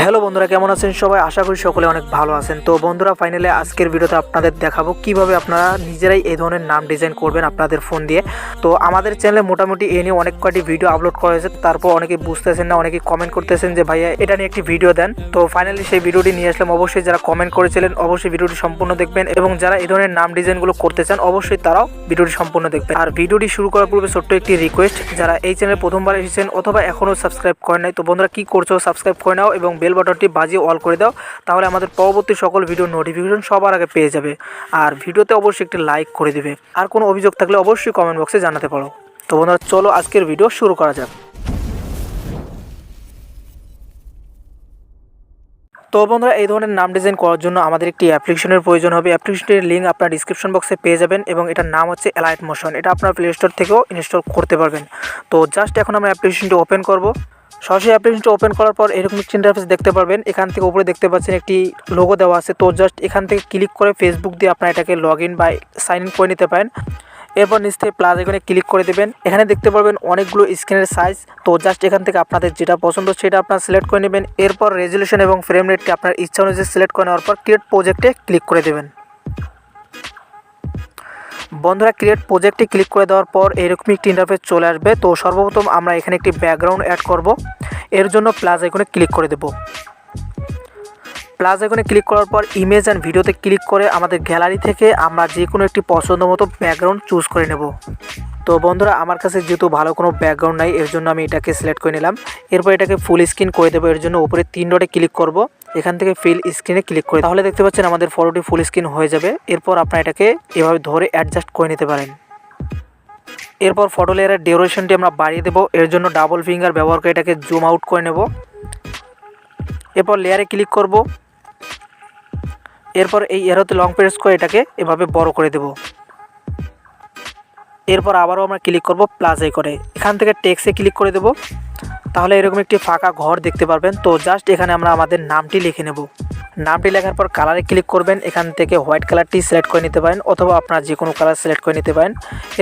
Hello বন্ধুরা, কেমন আছেন সবাই? আশা করি সকলে অনেক ভালো আছেন। তো বন্ধুরা, ফাইনালি আজকের ভিডিওতে আপনাদের দেখাবো কিভাবে আপনারা নিজেরাই এই ধরনের নাম ডিজাইন করবেন আপনাদের ফোন দিয়ে। তো আমাদের চ্যানেলে মোটামুটি এ নিয়ে অনেক কয়টি ভিডিও আপলোড করা হয়েছে, তারপর অনেকে বুঝতেছেন না, অনেকে কমেন্ট করতেছেন যে ভাইয়া এটা নিয়ে একটি ভিডিও দেন। তো ফাইনালি সেই ভিডিওটি নিয়ে আসলাম। অবশ্যই যারা কমেন্ট করেছিলেন অবশ্যই ভিডিওটি সম্পূর্ণ দেখবেন, এবং যারা এই ধরনের নাম ডিজাইনগুলো করতে চান অবশ্যই তারাও ভিডিওটি সম্পূর্ণ দেখবেন। আর ভিডিওটি শুরু করার পূর্বে ছোট্ট একটি রিকোয়েস্ট, যারা এই চ্যানেলে প্রথমবার এসেছেন অথবা এখনও সাবস্ক্রাইব করেন নাই, তো বন্ধুরা কি করছো, সাবস্ক্রাইব করে নাও এবং বেল বাটনটি বাজিয়ে অল করে দাও, তাহলে আমাদের পরবর্তী সকল ভিডিও নোটিফিকেশন সবার আগে পেয়ে যাবে। আর ভিডিওতে অবশ্যই একটি লাইক করে দিবে। আর কোনো অভিযোগ থাকলে অবশ্যই কমেন্ট বক্সে জানাতে পারো। তো বন্ধুরা, চলো আজকের ভিডিও শুরু করা যাক। তো বন্ধুরা, এই ধরনের নাম ডিজাইন করার জন্য আমাদের একটি অ্যাপ্লিকেশনের প্রয়োজন হবে। অ্যাপ্লিকেশনটির লিঙ্ক আপনার ডিসক্রিপশন বক্সে পেয়ে যাবেন, এবং এটার নাম হচ্ছে অ্যালাইট মোশন। এটা আপনার প্লে স্টোর থেকেও ইনস্টল করতে পারবেন। তো জাস্ট এখন আমরা অ্যাপ্লিকেশনটি ওপেন করব। সরাসরি অ্যাপ্লিকেশনটি ওপেন করার পর এরকম একটি ইন্টারফেস দেখতে পারবেন। এখান থেকে উপরে দেখতে পাচ্ছেন একটি লোগো দেওয়া আছে। তো জাস্ট এখান থেকে ক্লিক করে ফেসবুক দিয়ে আপনারা এটাকে লগ ইন বা সাইন ইন করে নিতে পারেন। এরপর নিচ থেকে প্লাস আইকনে ক্লিক করে দেবেন। এখানে দেখতে পারবেন অনেকগুলো স্ক্রিনের সাইজ। তো জাস্ট এখান থেকে আপনাদের যেটা পছন্দ সেটা আপনারা সিলেক্ট করে নেবেন। এরপর রেজুলেশন এবং ফ্রেম রেটটি আপনার ইচ্ছা অনুযায়ী সিলেক্ট করে নেওয়ার পর ক্রিয়েট প্রজেক্টে ক্লিক করে দেবেন। বন্ধুরা, ক্রিয়েট প্রজেক্টে ক্লিক করে দেওয়ার পর এরকম একটি ইন্টারফেস চলে আসবে। তো সর্বপ্রথম আমরা এখানে একটি ব্যাকগ্রাউন্ড অ্যাড করব। এর জন্য প্লাস আইকনে ক্লিক করে দেব। প্লাস আইকনে ক্লিক করার পর ইমেজ অ্যান্ড ভিডিওতে ক্লিক করে আমাদের গ্যালারি থেকে আমরা যে কোনো একটি পছন্দ মতো ব্যাকগ্রাউন্ড চুজ করে নেব। তো বন্ধুরা, আমার কাছে যেহেতু ভালো কোনো ব্যাকগ্রাউন্ড নাই, এর জন্য আমি এটাকে সিলেক্ট করে নিলাম। এরপর এটাকে ফুল স্ক্রিন করে দেবো। এর জন্য উপরে 3 ডটে ক্লিক করব। এখান থেকে ফিল স্ক্রিনে ক্লিক করে তাহলে দেখতে পাচ্ছেন আমাদের ফটোটি ফুল স্ক্রিন হয়ে যাবে। এরপর আপনারা এটাকে এভাবে ধরে অ্যাডজাস্ট করে নিতে পারেন। এরপর ফটো লেয়ারের ডিউরেশনটি আমরা বাড়িয়ে দেবো। এর জন্য ডাবল ফিঙ্গার ব্যবহার করে এটাকে জুম আউট করে নেব। এরপর লেয়ারে ক্লিক করব। এরপর এই এরোতে লং প্রেস করে এটাকে এভাবে বড় করে দেব। এরপর আবারও আমরা ক্লিক করব প্লাস আইকনে। এখান থেকে টেক্সটে ক্লিক করে দেব। তাহলে এরকম একটি ফাঁকা ঘর দেখতে পারবেন। তো জাস্ট এখানে আমরা আমাদের নামটি লিখে নেব। নামটি লেখার পর কালারে ক্লিক করবেন। এখান থেকে হোয়াইট কালারটি সিলেক্ট করে নিতে পারেন, অথবা আপনার যে কোনো কালার সিলেক্ট করে নিতে পারেন।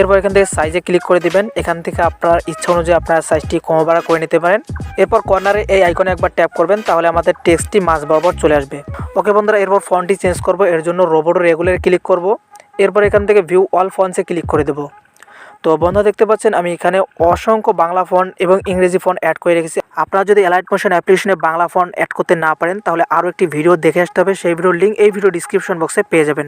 এরপর এখান থেকে সাইজে ক্লিক করে দিবেন। এখান থেকে আপনার ইচ্ছা অনুযায়ী আপনার সাইজটি কম বাড়া করে নিতে পারেন। এরপর কর্নারে এই আইকনে একবার ট্যাপ করবেন, তাহলে আমাদের টেক্সটটি মাঝ বরাবর চলে আসবে। ওকে বন্ধুরা, এরপর ফন্টটি চেঞ্জ করব। এর জন্য রোবট রেগুলার ক্লিক করব। এরপর এখান থেকে ভিউ অল ফন্টসে ক্লিক করে দেব। তো বন্ধুরা, দেখতে পাচ্ছেন আমি এখানে অসংখ্য বাংলা ফন্ট এবং ইংরেজি ফন্ট অ্যাড করে রেখেছি। আপনারা যদি অ্যালাইট মোশন অ্যাপ্লিকেশনে বাংলা ফন্ট অ্যাড করতে না পারেন, তাহলে আরও একটি ভিডিও দেখে আসতে হবে। সেই ভিডিওর লিঙ্ক এই ভিডিও ডিসক্রিপশন বক্সে পেয়ে যাবেন।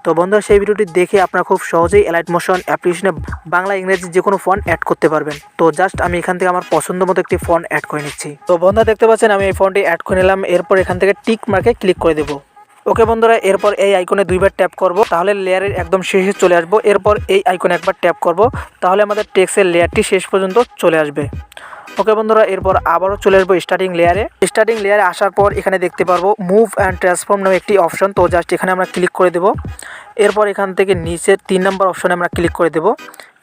তো বন্ধুরা, সেই ভিডিওটি দেখে আপনারা খুব সহজেই অ্যালাইট মোশন অ্যাপ্লিকেশনে বাংলা ইংরেজি যে কোনো ফন্ট অ্যাড করতে পারবেন। তো জাস্ট আমি এখান থেকে আমার পছন্দ মতো একটি ফন্ট অ্যাড করে নিচ্ছি। তো বন্ধুরা, দেখতে পাচ্ছেন আমি এই ফন্টটি অ্যাড করে নিলাম। এরপর এখান থেকে টিক মার্কে ক্লিক করে দেবো। ওকে বন্ধুরা, এরপর এই আইকনে 2বার ট্যাপ করব, তাহলে লেয়ারের একদম শেষে চলে আসব। এরপর এই আইকনে একবার ট্যাপ করব, তাহলে আমাদের টেক্সটের লেয়ারটি শেষ পর্যন্ত চলে আসবে। ওকে বন্ধুরা, এরপর আবারও চলে আসবো স্টার্টিং লেয়ারে। স্টার্টিং লেয়ারে আসার পর এখানে দেখতে পারবো মুভ অ্যান্ড ট্রান্সফর্ম নামে একটি অপশন। তো জাস্ট এখানে আমরা ক্লিক করে দেব। এরপর এখান থেকে নিচের 3 নম্বর অপশনে আমরা ক্লিক করে দেব।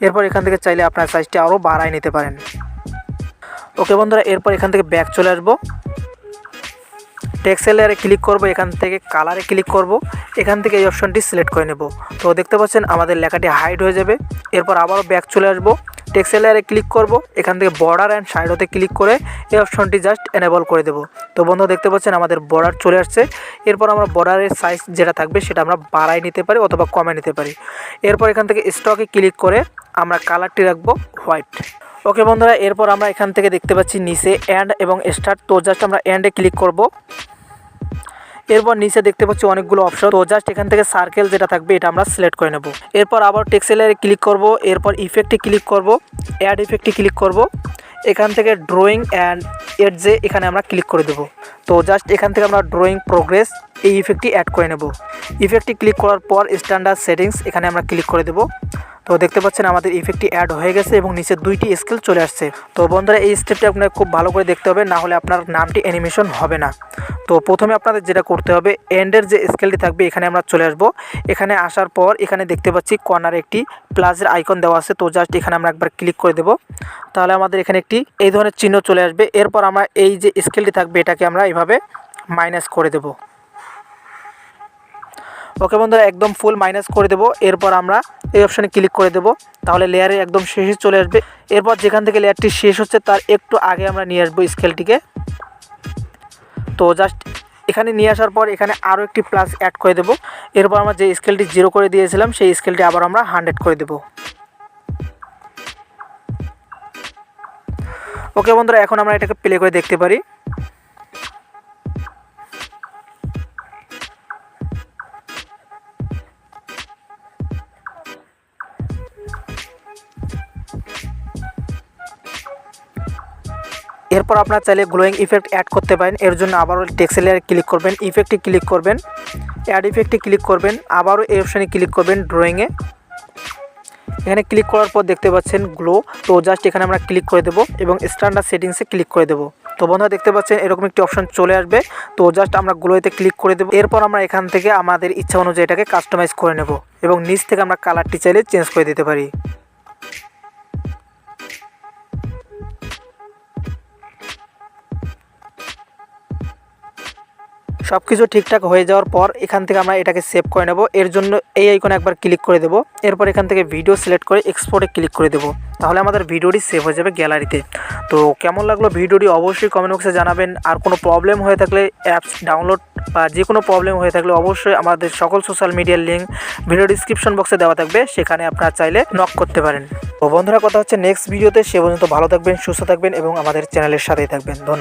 এরপর এখান থেকে চাইলে আপনার সাইজটি আরও বাড়ায় নিতে পারেন। ওকে বন্ধুরা, এরপর এখান থেকে ব্যাক চলে আসবো। টেক্সট লেয়ারে ক্লিক করব। এখান থেকে কালারে ক্লিক করব। এখান থেকে এই অপশনটি সিলেক্ট করে নেব। তো দেখতে পাচ্ছেন আমাদের লেখাটি হাইড হয়ে যাবে। এরপর আবারও ব্যাক চলে আসব। টেক্সট লেয়ারে ক্লিক করব। এখান থেকে বর্ডার অ্যান্ড শাইডোতে ক্লিক করে এই অপশনটি জাস্ট এনেবল করে দেব। তো বন্ধু, দেখতে পাচ্ছেন আমাদের বর্ডার চলে আসছে। এরপর আমরা বর্ডারের সাইজ যেটা থাকবে সেটা আমরা বাড়াই নিতে পারি অথবা কমে নিতে পারি। এরপর এখান থেকে স্টকে ক্লিক করে আমরা কালারটি রাখবো হোয়াইট। ওকে বন্ধুরা, এরপর আমরা এখান থেকে দেখতে পাচ্ছি নিচে এন্ড এবং স্টার্ট। তো জাস্ট আমরা এন্ডে ক্লিক করব। এরপর নিচে দেখতে পাচ্ছি অনেকগুলো অপশন। তো জাস্ট এখান থেকে সার্কেল যেটা থাকবে এটা আমরা সিলেক্ট করে নেব। এরপর আবার টেক্সট লেয়ারে ক্লিক করব। এরপর ইফেক্টে ক্লিক করব, অ্যাড ইফেক্টে ক্লিক করব। এখান থেকে ড্রয়িং অ্যান্ড এডজে এখানে আমরা ক্লিক করে দেব। তো জাস্ট এখান থেকে আমরা ড্রয়িং প্রোগ্রেস এই ইফেক্টটি অ্যাড করে নেব। ইফেক্টটি ক্লিক করার পর স্ট্যান্ডার্ড সেটিংস এখানে আমরা ক্লিক করে দেব। তো দেখতে পাচ্ছেন আমাদের ইফেক্টটি অ্যাড হয়ে গেছে এবং নিচে 2টি স্কেল চলে আসছে। তো বন্ধুরা, এই স্টেপটি আপনাকে খুব ভালো করে দেখতে হবে, না হলে আপনার নামটি অ্যানিমেশন হবে না। তো প্রথমে আপনাদের যেটা করতে হবে, এন্ডের যে স্কেলটি থাকবে এখানে আমরা চলে আসব। এখানে আসার পর এখানে দেখতে পাচ্ছি কর্নারে একটি প্লাসের আইকন দেওয়া আছে। তো জাস্ট এখানে আমরা একবার ক্লিক করে দেব, তাহলে আমাদের এখানে একটি এই ধরনের চিহ্ন চলে আসবে। এরপর আমরা এই যে স্কেলটি থাকবে এটাকে আমরা এইভাবে মাইনাস করে দেব। ওকে বন্ধুরা, একদম ফুল মাইনাস করে দেব। এরপর আমরা এই অপশানে ক্লিক করে দেব, তাহলে লেয়ারে একদম শেষে চলে আসবে। এরপর যেখান থেকে লেয়ারটি শেষ হচ্ছে তার একটু আগে আমরা নিয়ে আসবো স্কেলটিকে। তো জাস্ট এখানে নিয়ে আসার পর এখানে আরও একটি প্লাস অ্যাড করে দেবো। এরপর আমরা যে স্কেলটি 0 করে দিয়েছিলাম সেই স্কেলটি আবার আমরা 100 করে দেবো। ওকে বন্ধুরা, এখন আমরা এটাকে প্লে করে দেখতে পারি। এরপর আপনারা চাইলে গ্লোয়িং ইফেক্ট অ্যাড করতে পারেন। এর জন্য আবারও টেক্সট লেয়ারে ক্লিক করবেন, ইফেক্টে ক্লিক করবেন, অ্যাড ইফেক্টে ক্লিক করবেন, আবারও এই অপশানে ক্লিক করবেন ড্রয়িংয়ে। এখানে ক্লিক করার পর দেখতে পাচ্ছেন গ্লো। তো জাস্ট এখানে আমরা ক্লিক করে দেবো এবং স্ট্যান্ডার্ড সেটিংসে ক্লিক করে দেবো। তো বন্ধুরা দেখতে পাচ্ছেন এরকম একটি অপশন চলে আসবে। তো জাস্ট আমরা গ্লোতে ক্লিক করে দেবো। এরপর আমরা এখান থেকে আমাদের ইচ্ছা অনুযায়ী এটাকে কাস্টমাইজ করে নেব এবং নিচ থেকে আমরা কালারটি চাইলে চেঞ্জ করে দিতে পারি। সব কিছু ঠিকঠাক হয়ে যাওয়ার পর এখান থেকে আমরা এটাকে সেভ করে নেব। এর জন্য এই আইকনে একবার ক্লিক করে দেব। এরপর এখান থেকে ভিডিও সিলেক্ট করে এক্সপোর্টে ক্লিক করে দেব। তাহলে আমাদের ভিডিওটি সেভ হয়ে যাবে গ্যালারিতে। তো কেমন লাগলো ভিডিওটি অবশ্যই কমেন্ট বক্সে জানাবেন। আর কোনো প্রবলেম হয়ে থাকলে অ্যাপস ডাউনলোড বা যে কোনো প্রবলেম হয়ে থাকলে অবশ্যই আমাদের সকল সোশ্যাল মিডিয়ার লিঙ্ক ভিডিও ডিসক্রিপশন বক্সে দেওয়া থাকবে, সেখানে আপনারা চাইলে নক করতে পারেন। তো বন্ধুরা কথা হচ্ছে নেক্সট ভিডিওতে। সে পর্যন্ত ভালো থাকবেন, সুস্থ থাকবেন এবং আমাদের চ্যানেলের সাথেই থাকবেন। ধন্যবাদ।